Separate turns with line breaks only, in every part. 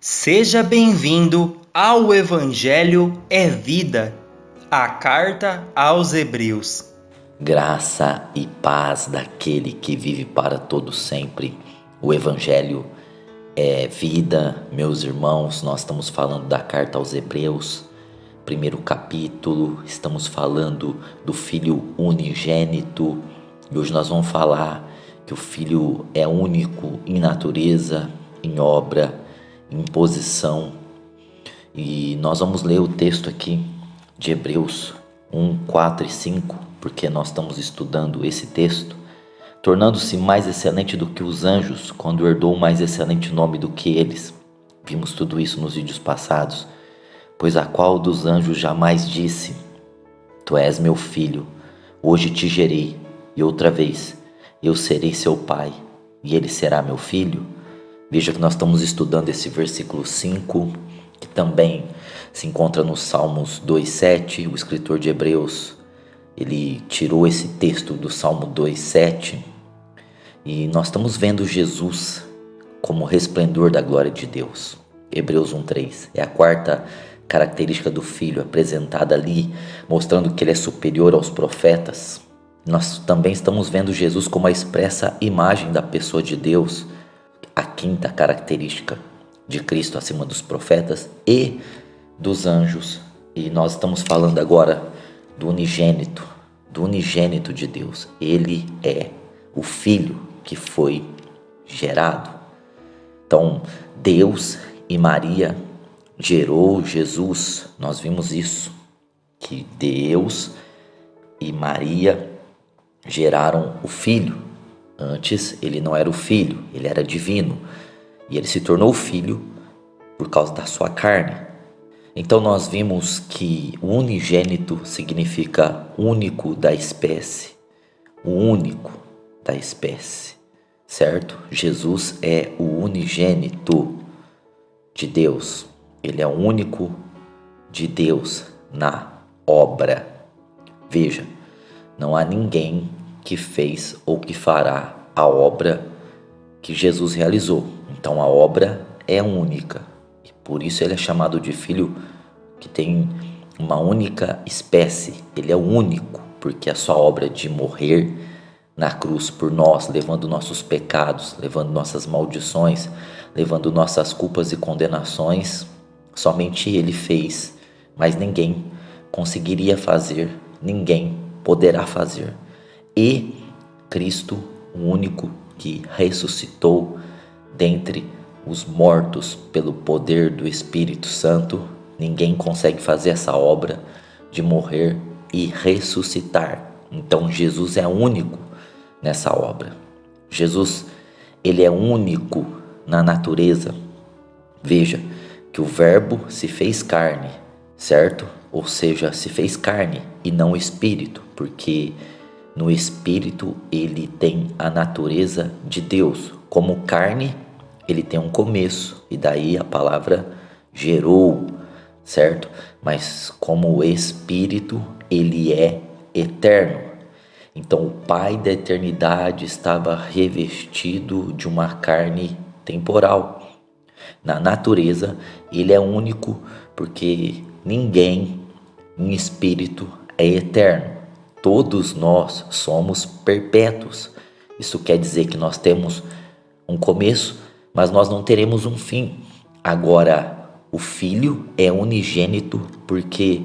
Seja bem-vindo ao Evangelho é Vida, a carta aos Hebreus.
Graça e paz daquele que vive para todo sempre. O Evangelho é vida, meus irmãos. Nós estamos falando da carta aos Hebreus, primeiro capítulo. Estamos falando do Filho unigênito e hoje nós vamos falar que o Filho é único em natureza, em obra, em posição. E nós vamos ler o texto aqui de Hebreus 1, 4 e 5, porque nós estamos estudando esse texto. Tornando-se mais excelente do que os anjos, quando herdou um mais excelente nome do que eles. Vimos tudo isso nos vídeos passados. Pois a qual dos anjos jamais disse: Tu és meu filho, hoje te gerei, e outra vez, eu serei seu pai, e ele será meu filho? Veja que nós estamos estudando esse versículo 5, que também se encontra nos Salmos 2,7. O escritor de Hebreus, ele tirou esse texto do Salmo 2,7, e nós estamos vendo Jesus como resplendor da glória de Deus. Hebreus 1,3 é a quarta característica do Filho apresentada ali, mostrando que ele é superior aos profetas. Nós também estamos vendo Jesus como a expressa imagem da pessoa de Deus, a quinta característica de Cristo acima dos profetas e dos anjos. E nós estamos falando agora do unigênito de Deus. Ele é o Filho que foi gerado. Então, Deus e Maria gerou Jesus. Nós vimos isso, que Deus e Maria geraram o Filho. Antes ele não era o Filho, ele era divino. E ele se tornou filho por causa da sua carne. Então nós vimos que o unigênito significa único da espécie. O único da espécie, certo? Jesus é o unigênito de Deus. Ele é o único de Deus na obra. Veja, não há ninguém que fez ou que fará a obra que Jesus realizou. Então a obra é única e por isso ele é chamado de filho que tem uma única espécie. Ele é o único porque a sua obra de morrer na cruz por nós, levando nossos pecados, levando nossas maldições, levando nossas culpas e condenações, somente ele fez, mas ninguém conseguiria fazer, ninguém poderá fazer. E Cristo, o único que ressuscitou dentre os mortos pelo poder do Espírito Santo, ninguém consegue fazer essa obra de morrer e ressuscitar. Então Jesus é único nessa obra. Jesus, ele é único na natureza. Veja que o Verbo se fez carne, certo? Ou seja, se fez carne e não espírito, porque no espírito ele tem a natureza de Deus. Como carne, ele tem um começo, e daí a palavra gerou, certo? Mas como espírito, ele é eterno. Então o Pai da eternidade estava revestido de uma carne temporal. Na natureza, ele é único porque ninguém em espírito é eterno. Todos nós somos perpétuos. Isso quer dizer que nós temos um começo, mas nós não teremos um fim. Agora, o Filho é unigênito porque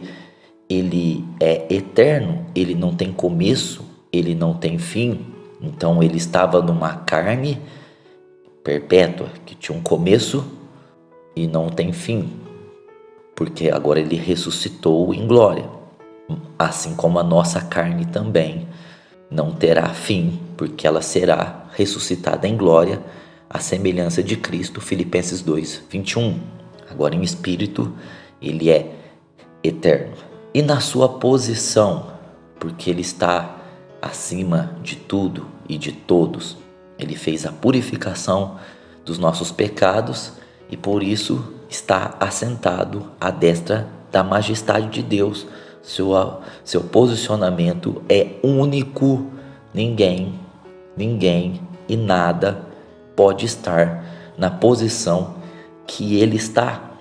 ele é eterno, ele não tem começo, ele não tem fim. Então ele estava numa carne perpétua, que tinha um começo e não tem fim, porque agora ele ressuscitou em glória. Assim como a nossa carne também não terá fim, porque ela será ressuscitada em glória, à semelhança de Cristo, Filipenses 2:21. Agora em espírito, ele é eterno. E na sua posição, porque ele está acima de tudo e de todos, ele fez a purificação dos nossos pecados e por isso está assentado à destra da majestade de Deus. Seu posicionamento é único. Ninguém e nada pode estar na posição que ele está.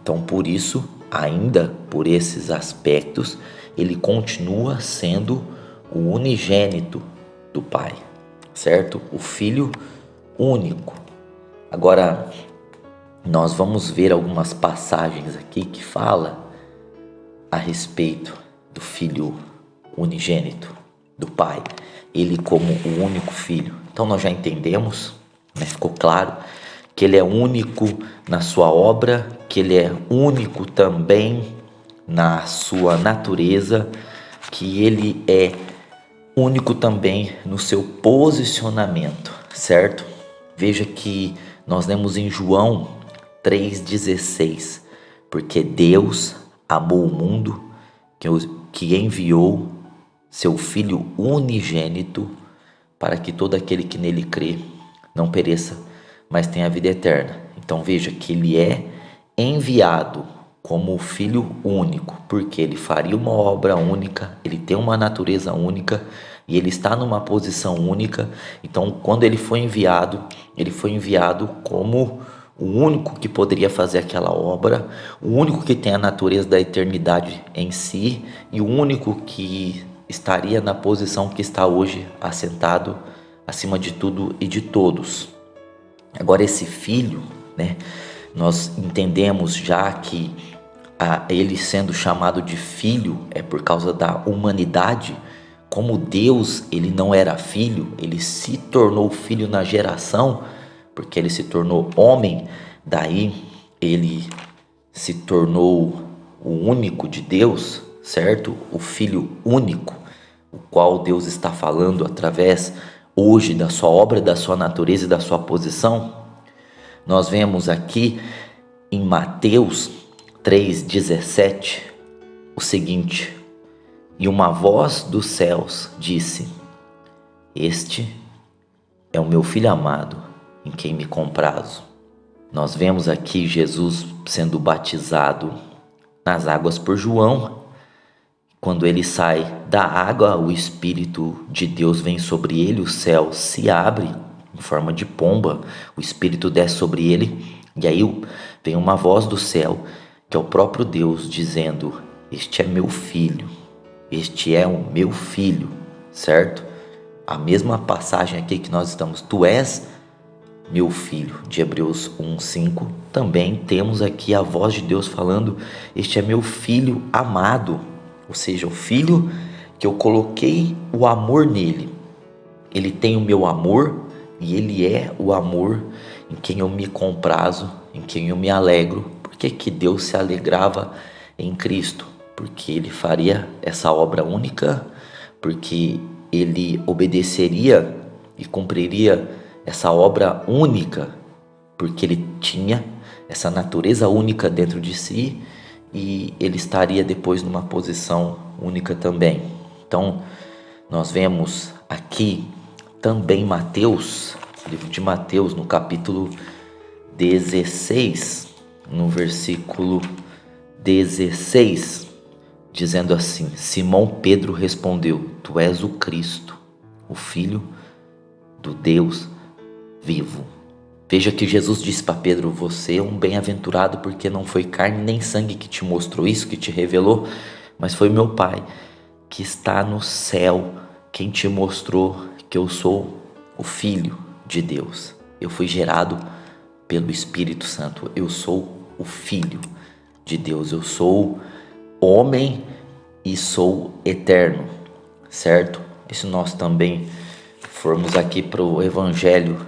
Então, por isso, ainda por esses aspectos, ele continua sendo o unigênito do Pai, certo? O Filho único. Agora, nós vamos ver algumas passagens aqui que fala a respeito do Filho unigênito do Pai, ele como o único Filho. Então nós já entendemos, né? Ficou claro que ele é único na sua obra, que ele é único também na sua natureza, que ele é único também no seu posicionamento, certo? Veja que nós lemos em João 3,16, porque Deus amou o mundo que enviou seu Filho unigênito para que todo aquele que nele crê não pereça, mas tenha a vida eterna. Então veja que ele é enviado como o Filho único, porque ele faria uma obra única, ele tem uma natureza única e ele está numa posição única. Então quando ele foi enviado como o único que poderia fazer aquela obra, o único que tem a natureza da eternidade em si e o único que estaria na posição que está hoje, assentado acima de tudo e de todos. Agora esse filho, né, nós entendemos já que ele sendo chamado de filho é por causa da humanidade. Como Deus, ele não era filho, ele se tornou filho na geração, porque ele se tornou homem, daí ele se tornou o único de Deus, certo? O Filho único, o qual Deus está falando através hoje da sua obra, da sua natureza e da sua posição. Nós vemos aqui em Mateus 3,17 o seguinte: e uma voz dos céus disse: este é o meu filho amado, em quem me comprazo. Nós vemos aqui Jesus sendo batizado nas águas por João. Quando ele sai da água, o Espírito de Deus vem sobre ele, o céu se abre em forma de pomba, o Espírito desce sobre ele, e aí vem uma voz do céu, que é o próprio Deus, dizendo: este é meu filho, este é o meu filho, certo? A mesma passagem aqui que nós estamos, tu és meu filho, de Hebreus 1:5, também temos aqui a voz de Deus falando: este é meu filho amado, ou seja, o filho que eu coloquei o amor nele. Ele tem o meu amor e ele é o amor em quem eu me comprazo, em quem eu me alegro. Por que Deus se alegrava em Cristo? Porque ele faria essa obra única, porque ele obedeceria e cumpriria essa obra única, porque ele tinha essa natureza única dentro de si e ele estaria depois numa posição única também. Então nós vemos aqui também Mateus, livro de Mateus, no capítulo 16, no versículo 16, dizendo assim: Simão Pedro respondeu: tu és o Cristo, o Filho do Deus vivo. Veja que Jesus disse para Pedro: você é um bem-aventurado, porque não foi carne nem sangue que te mostrou isso, que te revelou, mas foi meu Pai que está no céu quem te mostrou que eu sou o Filho de Deus. Eu fui gerado pelo Espírito Santo, eu sou o Filho de Deus, eu sou homem e sou eterno, certo? E se nós também formos aqui para o Evangelho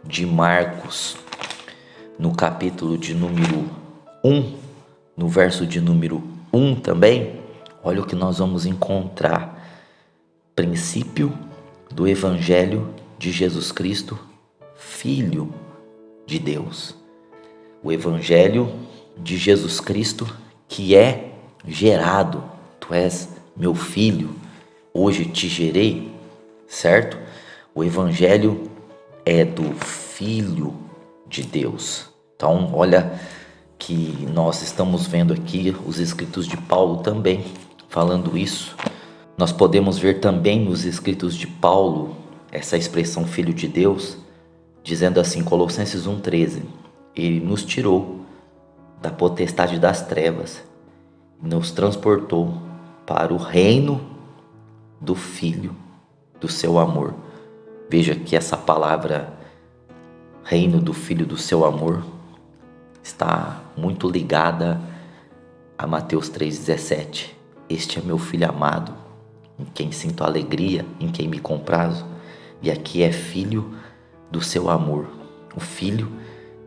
de Marcos, no capítulo de número 1, no verso de número 1 também, olha o que nós vamos encontrar: princípio do Evangelho de Jesus Cristo, Filho de Deus. O Evangelho de Jesus Cristo que é gerado. Tu és meu filho, hoje te gerei, certo? O Evangelho é do Filho de Deus. Então, olha que nós estamos vendo aqui os escritos de Paulo também falando isso. Nós podemos ver também nos escritos de Paulo essa expressão Filho de Deus, dizendo assim, Colossenses 1,13: Ele nos tirou da potestade das trevas e nos transportou para o reino do Filho do seu amor. Veja que essa palavra reino do Filho do seu amor está muito ligada a Mateus 3,17. Este é meu Filho amado, em quem sinto alegria, em quem me comprazo. E aqui é filho do seu amor, o filho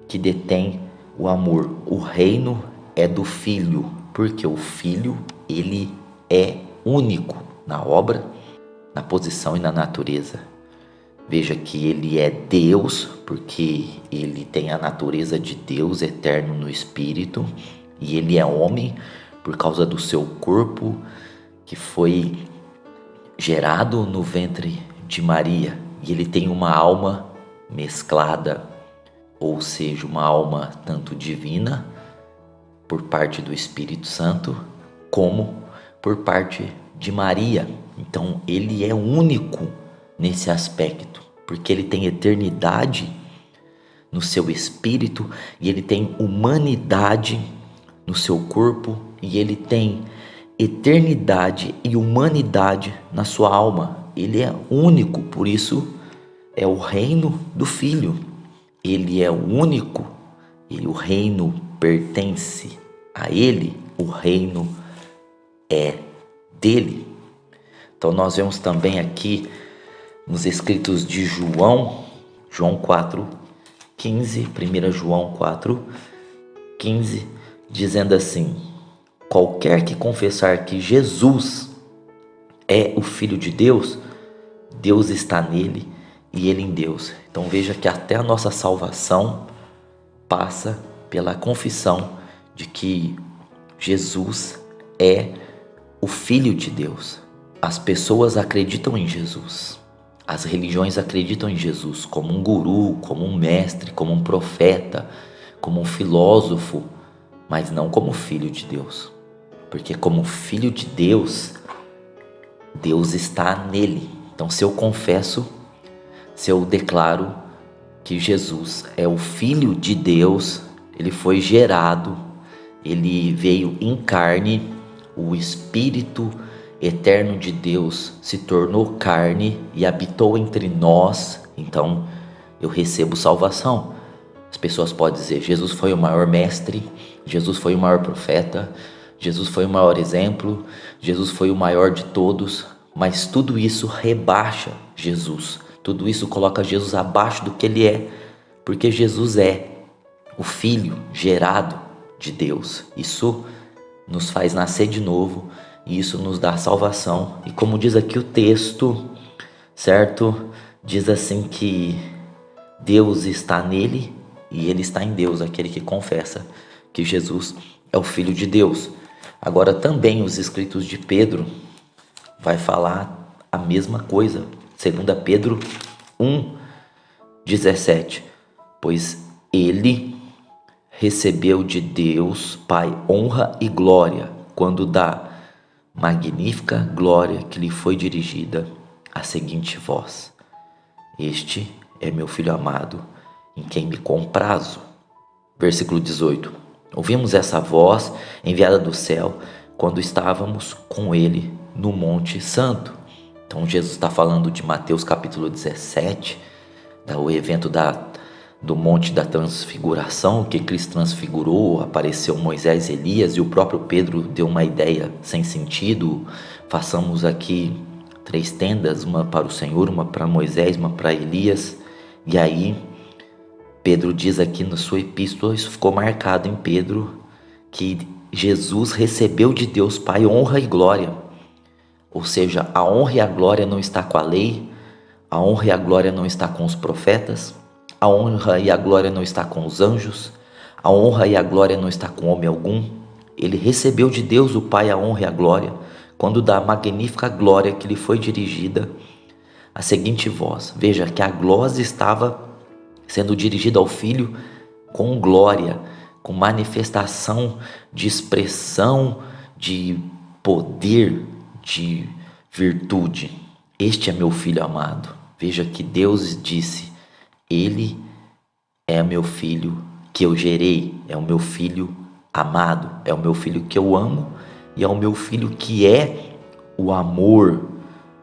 que detém o amor. O reino é do filho, porque o filho, ele é único na obra, na posição e na natureza. Veja que ele é Deus, porque ele tem a natureza de Deus eterno no espírito, e ele é homem por causa do seu corpo que foi gerado no ventre de Maria, e ele tem uma alma mesclada, ou seja, uma alma tanto divina por parte do Espírito Santo, como por parte de Maria. Então ele é único nesse aspecto, porque ele tem eternidade no seu espírito e ele tem humanidade no seu corpo, e ele tem eternidade e humanidade na sua alma. Ele é único, por isso é o reino do Filho. Ele é o único e o reino pertence a ele, o reino é dele. Então nós vemos também aqui nos escritos de João 4,15, 1 João 4,15, dizendo assim: qualquer que confessar que Jesus é o Filho de Deus, Deus está nele e ele em Deus. Então veja que até a nossa salvação passa pela confissão de que Jesus é o Filho de Deus. As pessoas acreditam em Jesus. As religiões acreditam em Jesus como um guru, como um mestre, como um profeta, como um filósofo, mas não como Filho de Deus. Porque como Filho de Deus, Deus está nele. Então se eu confesso, se eu declaro que Jesus é o Filho de Deus, ele foi gerado, ele veio em carne, o Espírito eterno de Deus se tornou carne e habitou entre nós, então eu recebo salvação. As pessoas podem dizer: Jesus foi o maior mestre, Jesus foi o maior profeta, Jesus foi o maior exemplo, Jesus foi o maior de todos, mas tudo isso rebaixa Jesus, tudo isso coloca Jesus abaixo do que ele é, porque Jesus é o Filho gerado de Deus. Isso nos faz nascer de novo e isso nos dá salvação. E como diz aqui o texto, certo? Diz assim que Deus está nele e ele está em Deus, aquele que confessa que Jesus é o Filho de Deus. Agora também os escritos de Pedro vai falar a mesma coisa. 2 Pedro 1,17. Pois ele recebeu de Deus Pai honra e glória, quando da magnífica glória que lhe foi dirigida a seguinte voz: este é meu Filho amado, em quem me comprazo. Versículo 18. Ouvimos essa voz enviada do céu quando estávamos com ele no Monte Santo. Então Jesus está falando de Mateus capítulo 17, o evento do Monte da Transfiguração, que Cristo transfigurou, apareceu Moisés e Elias, e o próprio Pedro deu uma ideia sem sentido: façamos aqui 3 tendas, uma para o Senhor, uma para Moisés, uma para Elias. E aí Pedro diz aqui na sua epístola, isso ficou marcado em Pedro, que Jesus recebeu de Deus Pai honra e glória. Ou seja, a honra e a glória não está com a lei, a honra e a glória não está com os profetas, a honra e a glória não está com os anjos, a honra e a glória não está com homem algum. Ele recebeu de Deus o Pai a honra e a glória, quando da magnífica glória que lhe foi dirigida a seguinte voz. Veja que a glória estava sendo dirigida ao Filho com glória, com manifestação de expressão, de poder, de virtude. Este é meu Filho amado. Veja que Deus disse: ele é meu filho que eu gerei, é o meu filho amado, é o meu filho que eu amo e é o meu filho que é o amor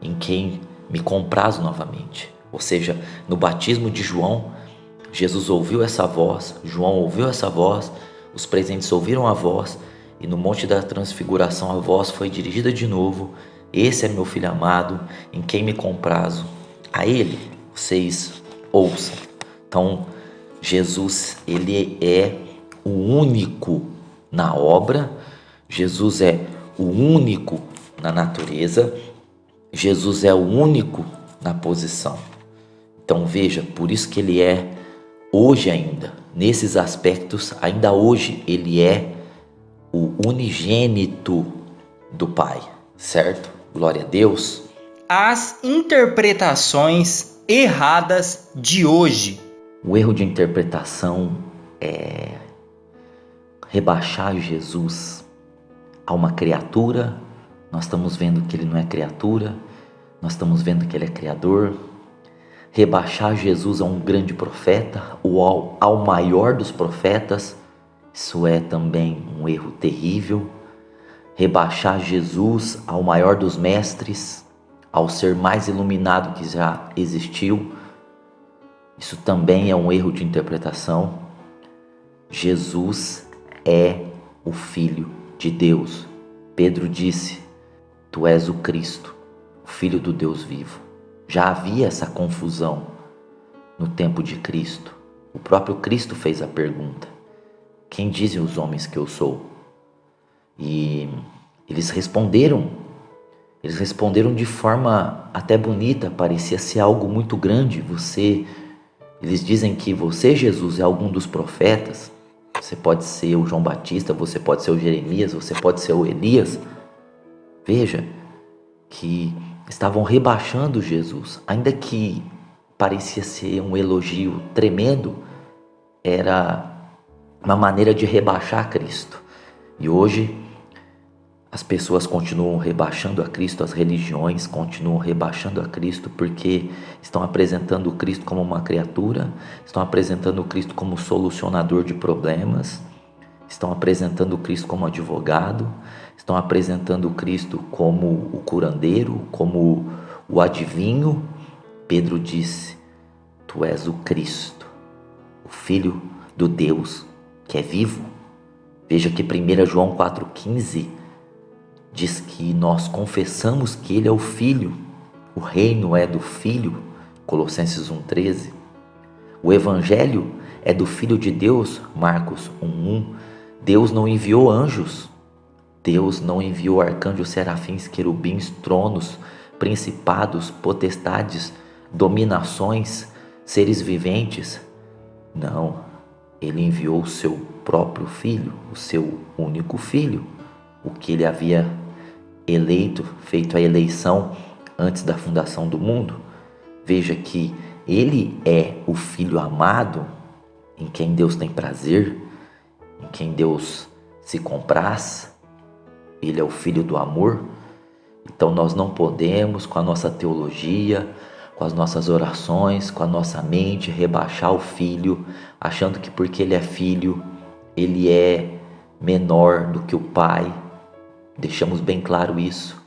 em quem me compraz novamente. Ou seja, no batismo de João, Jesus ouviu essa voz, João ouviu essa voz, os presentes ouviram a voz e no Monte da Transfiguração a voz foi dirigida de novo. Esse é meu filho amado, em quem me comprazo. A ele vocês ouçam. Então, Jesus, ele é o único na obra, Jesus é o único na natureza, Jesus é o único na posição. Então veja, por isso que ele é hoje ainda, nesses aspectos, ainda hoje ele é o unigênito do Pai, certo? Glória a Deus.
As interpretações erradas de hoje.
O erro de interpretação é rebaixar Jesus a uma criatura. Nós estamos vendo que ele não é criatura, nós estamos vendo que ele é criador. Rebaixar Jesus a um grande profeta ou ao maior dos profetas, isso é também um erro terrível. Rebaixar Jesus ao maior dos mestres, ao ser mais iluminado que já existiu, isso também é um erro de interpretação. Jesus é o Filho de Deus. Pedro disse: Tu és o Cristo, o Filho do Deus vivo. Já havia essa confusão no tempo de Cristo. O próprio Cristo fez a pergunta: Quem dizem os homens que eu sou? E eles responderam de forma até bonita, parecia ser algo muito grande. Eles dizem que você, Jesus, é algum dos profetas. Você pode ser o João Batista, você pode ser o Jeremias, você pode ser o Elias. Veja que estavam rebaixando Jesus, ainda que parecia ser um elogio tremendo, era uma maneira de rebaixar Cristo. E hoje as pessoas continuam rebaixando a Cristo, as religiões continuam rebaixando a Cristo porque estão apresentando o Cristo como uma criatura, estão apresentando o Cristo como solucionador de problemas, estão apresentando o Cristo como advogado, estão apresentando o Cristo como o curandeiro, como o adivinho. Pedro disse: Tu és o Cristo, o Filho do Deus que é vivo. Veja que 1 João 4,15 diz que nós confessamos que Ele é o Filho, o reino é do Filho, Colossenses 1,13. O Evangelho é do Filho de Deus, Marcos 1,1. Deus não enviou anjos, Deus não enviou arcanjos, serafins, querubins, tronos, principados, potestades, dominações, seres viventes. Não, Ele enviou o seu próprio Filho, o seu único Filho, o que Ele havia eleito, feito a eleição antes da fundação do mundo. Veja que Ele é o Filho amado, em quem Deus tem prazer, em quem Deus se compraz. Ele é o Filho do amor. Então nós não podemos, com a nossa teologia, com as nossas orações, com a nossa mente, rebaixar o Filho, achando que porque Ele é Filho, Ele é menor do que o Pai. Deixamos bem claro isso.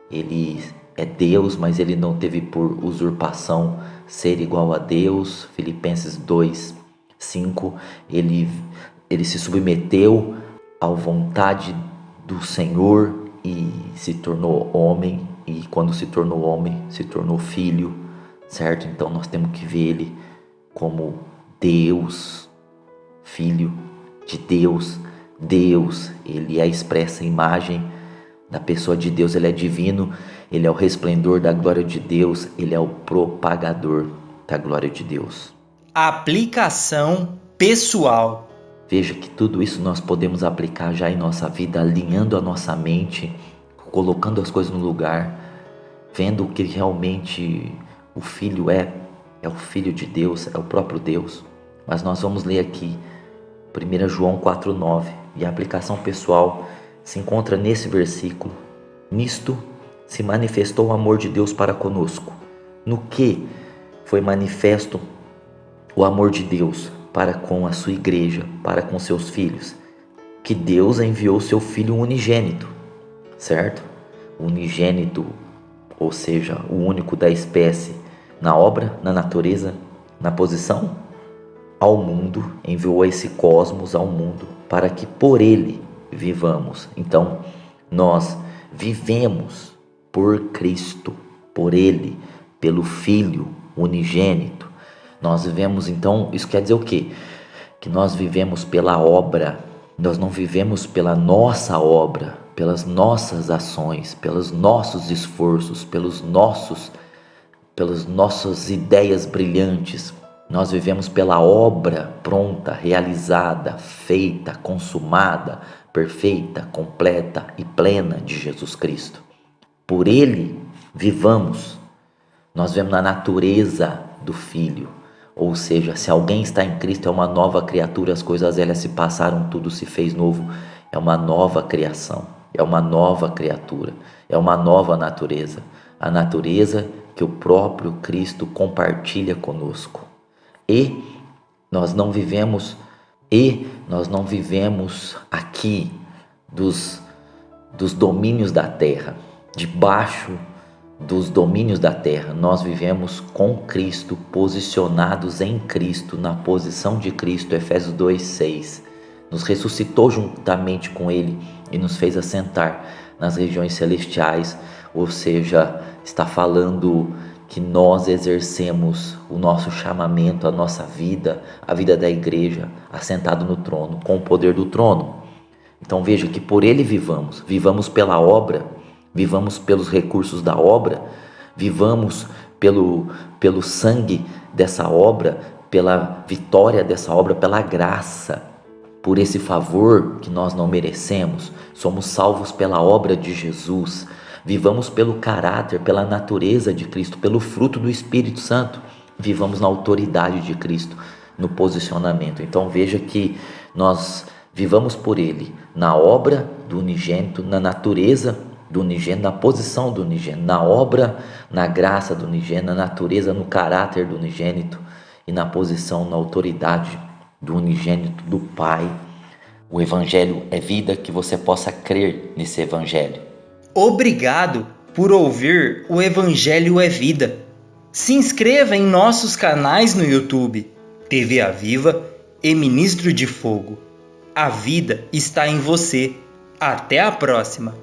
Ele é Deus, mas Ele não teve por usurpação ser igual a Deus. Filipenses 2:5. Ele se submeteu à vontade do Senhor e se tornou homem. E quando se tornou homem, se tornou filho, certo? Então nós temos que ver Ele como Deus, Filho de Deus. Deus, Ele é a expressa imagem da pessoa de Deus. Ele é divino, Ele é o resplendor da glória de Deus, Ele é o propagador da glória de Deus.
Aplicação pessoal.
Veja que tudo isso nós podemos aplicar já em nossa vida, alinhando a nossa mente, colocando as coisas no lugar, vendo que realmente o Filho é o Filho de Deus, é o próprio Deus. Mas nós vamos ler aqui 1 João 4,9, e a aplicação pessoal se encontra nesse versículo. Nisto se manifestou o amor de Deus para conosco. No que foi manifesto o amor de Deus para com a sua igreja, para com seus filhos? que Deus enviou seu Filho unigênito, certo? Unigênito, ou seja, o único da espécie, na obra, na natureza, na posição, ao mundo, enviou esse cosmos ao mundo para que por ele vivamos. Então, nós vivemos por Cristo, por ele, pelo Filho unigênito. Nós vivemos, então, isso quer dizer o quê? Que nós vivemos pela obra, nós não vivemos pela nossa obra, pelas nossas ações, pelos nossos esforços, pelas nossas ideias brilhantes. Nós vivemos pela obra pronta, realizada, feita, consumada, perfeita, completa e plena de Jesus Cristo. Por ele vivamos. Nós vemos na natureza do Filho. Ou seja, se alguém está em Cristo, é uma nova criatura, as coisas velhas se passaram, tudo se fez novo. É uma nova criação, é uma nova criatura, é uma nova natureza. A natureza que o próprio Cristo compartilha conosco. E nós não vivemos aqui dos domínios da terra, debaixo dos domínios da terra. Nós vivemos com Cristo, posicionados em Cristo, na posição de Cristo. Efésios 2:6. Nos ressuscitou juntamente com Ele e nos fez assentar nas regiões celestiais, ou seja, está falando que nós exercemos o nosso chamamento, a nossa vida, a vida da igreja, assentado no trono, com o poder do trono. Então veja que por ele vivamos pela obra, vivamos pelos recursos da obra, vivamos pelo sangue dessa obra, pela vitória dessa obra, pela graça, por esse favor que nós não merecemos. Somos salvos pela obra de Jesus. Vivamos pelo caráter, pela natureza de Cristo, pelo fruto do Espírito Santo. Vivamos na autoridade de Cristo, no posicionamento. Então veja que nós vivamos por Ele, na obra do unigênito, na natureza do unigênito, na posição do unigênito, na obra, na graça do unigênito, na natureza, no caráter do unigênito e na posição, na autoridade do unigênito do Pai. O Evangelho é vida, que você possa crer nesse Evangelho.
Obrigado por ouvir o Evangelho é Vida. Se inscreva em nossos canais no YouTube, TV Aviva e Ministro de Fogo. A vida está em você. Até a próxima!